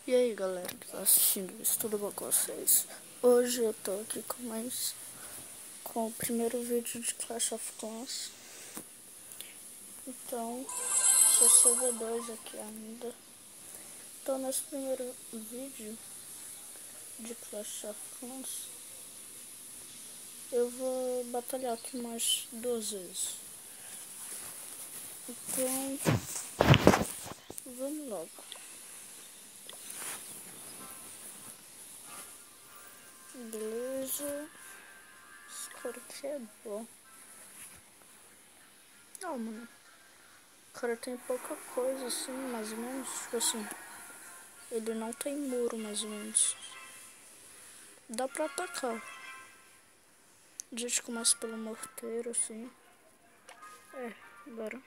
E aí galera que tá assistindo isso, tudo bom com vocês? Hoje eu tô aqui com o primeiro vídeo de Clash of Clans. Então, sou servidor aqui ainda. Então nesse primeiro vídeo de Clash of Clans, eu vou batalhar aqui mais 2 vezes. Então, vamos logo. Beleza. Esse cara aqui é bom. Não, mano. O cara tem pouca coisa assim, mais ou menos. Tipo assim, ele não tem muro, mais ou menos. Dá pra atacar. A gente começa pelo morteiro, assim. Bora.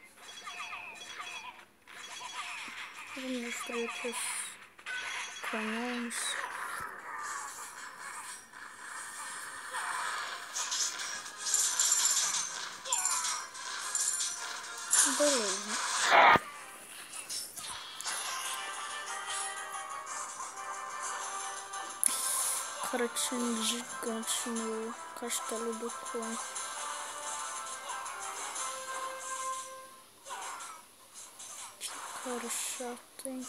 Vamos destruir aqui os canhões. Beleza. O cara tinha um gigante no castelo do clã. Que cara chato, hein?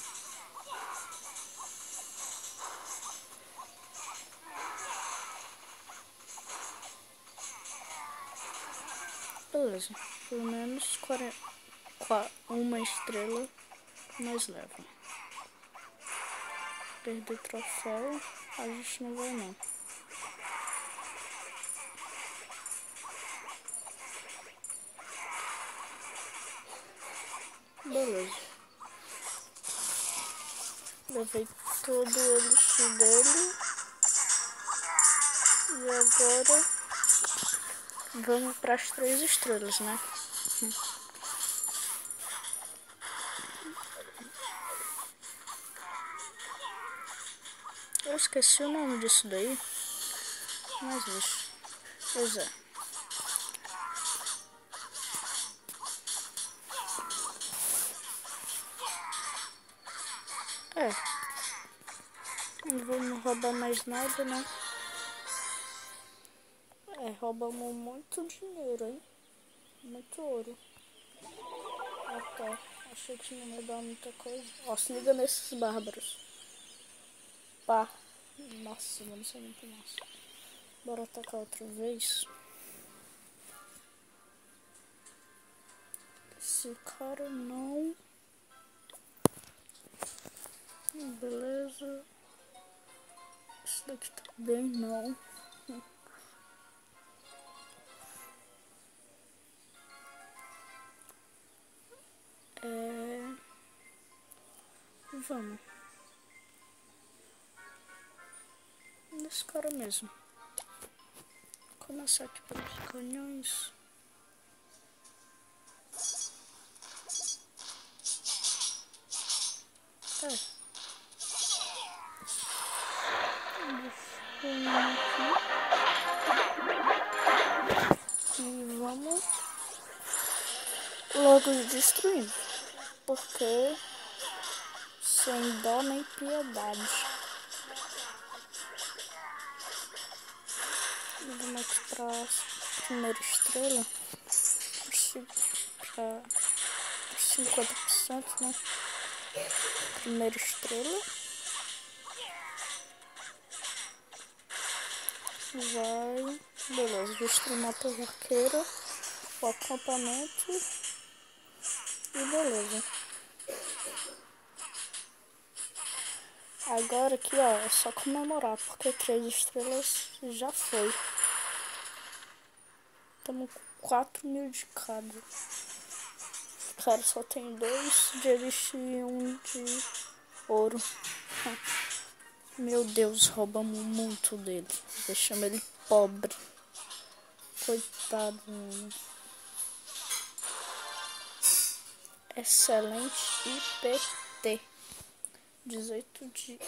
Beleza. Pelo menos uma estrela nós leva. Perder troféu, a gente não vai não. Beleza. Levei todo o elixir dele. E agora vamos para as 3 estrelas, né? Eu esqueci o nome disso daí. Mas isso. Pois é. Não vamos roubar mais nada, né? Roubamos muito dinheiro, hein? Muito ouro. Ah, tá. Achei que não ia dar muita coisa. Ó, se liga nesses bárbaros. Pá. Nossa, mano, isso é muito massa. Bora atacar outra vez. Esse cara não... Beleza. Esse daqui também não. Vamos. Nesse cara mesmo. Começar aqui pelos canhões. E vamos logo destruir. Porque sem dó nem piedade. Vamos aqui pra primeira estrela. Pra 50%, né? Primeira estrela. Vai. Beleza, destruir uma torraqueira. O acampamento. E beleza. Agora aqui, ó, é só comemorar, porque 3 estrelas já foi. Estamos com 4.000 de cada. Cara, só tem 2 de elixir e 1 de ouro. Meu Deus, roubamos muito dele. Deixamos ele pobre. Coitado, mano. Excelente IPT. 18 de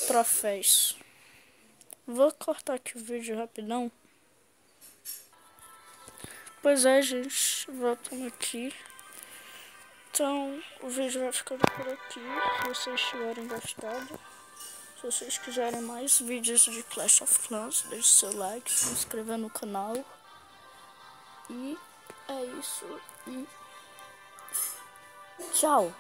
troféus. Vou cortar aqui o vídeo rapidão. Pois é, gente. Voltamos aqui. Então, o vídeo vai ficando por aqui. Se vocês tiverem gostado. Se vocês quiserem mais vídeos de Clash of Clans, deixe seu like, se inscreva no canal. E é isso. E tchau!